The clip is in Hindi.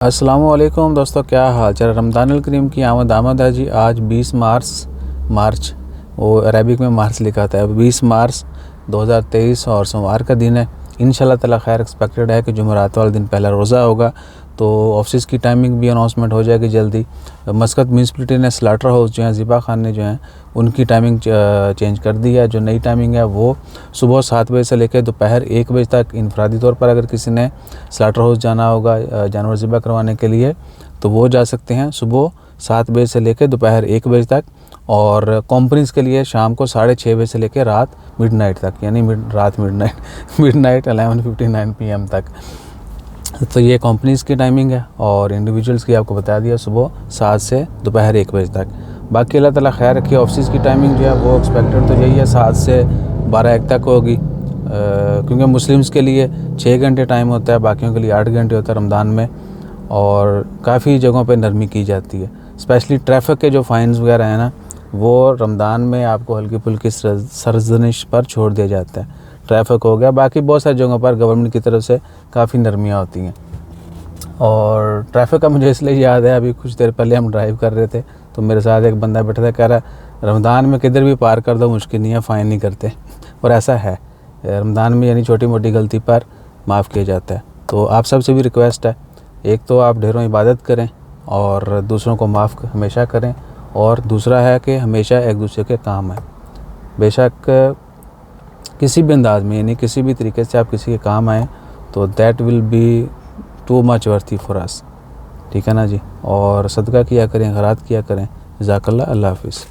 अस्सलामुअलैकुम दोस्तों, क्या हाल चाल। रमज़ानुल करीम की आमद है जी। आज 20 मार्च, वो अरबिक में मार्च लिखा था। 20 मार्च 2023 और सोमवार का दिन है। इंशाल्लाह ताला खैर एक्सपेक्टेड है कि जुमेरात वाले दिन पहला रोज़ा होगा, तो ऑफिस की टाइमिंग भी अनाउंसमेंट हो जाएगी जल्दी। मस्कत म्यूनसिपलिटी ने स्लाटर हाउस जो हैं, ज़िबा खाने जो हैं, उनकी टाइमिंग चेंज कर दी है। जो नई टाइमिंग है वो सुबह 7 बजे से लेकर दोपहर 1 बजे तक। इनफरादी तौर पर अगर किसी ने स्लाटर हाउस जाना होगा जानवर ज़िबा करवाने के लिए, तो वो जा सकते हैं सुबह 7 बजे से लेकर दोपहर 1 बजे तक। और कंपनीज़ के लिए शाम को 6:30 बजे से लेकर रात मिडनाइट तक, यानी मिडनाइट 11:59 PM तक। तो ये कंपनीज़ की टाइमिंग है, और इंडिविजुअल्स की आपको बता दिया सुबह 7 से दोपहर 1 बजे तक। बाकी अल्लाह ताला खैर रखिए। ऑफिस की टाइमिंग जो है वो एक्सपेक्टेड तो यही है 7 से 12-1 तक होगी, क्योंकि मुस्लिम्स के लिए 6 घंटे टाइम होता है, बाकियों के लिए 8 घंटे होता है रमज़ान में। और काफ़ी जगहों पे नरमी की जाती है। स्पेशली ट्रैफिक के जो फ़ाइन्स वगैरह हैं ना, वो रमज़ान में आपको हल्की फुल्की सरजनिश पर छोड़ दिया जाता है। ट्रैफिक हो गया, बाकी बहुत सारी जगहों पर गवर्नमेंट की तरफ से काफ़ी नरमियाँ होती हैं। और ट्रैफिक का मुझे इसलिए याद है, अभी कुछ देर पहले हम ड्राइव कर रहे थे, तो मेरे साथ एक बंदा बैठा था, कह रहा रमज़ान में किधर भी पार कर दो, मुश्किल नहीं है, फ़ाइन नहीं करते। और ऐसा है, रमज़ान में यानी छोटी मोटी गलती पर माफ़ किया जाता है। तो आप सबसे भी रिक्वेस्ट है, एक तो आप ढेरों इबादत करें और दूसरों को माफ़ हमेशा करें, और दूसरा है कि हमेशा एक दूसरे के काम आए। बेशक किसी भी अंदाज में, यानी किसी भी तरीके से आप किसी के काम आएँ, तो that will be too much worthy for us. ठीक है ना जी। और सदका किया करें, खैरात किया करें। जज़ाकल्लाह। अल्लाह हाफ़िज़।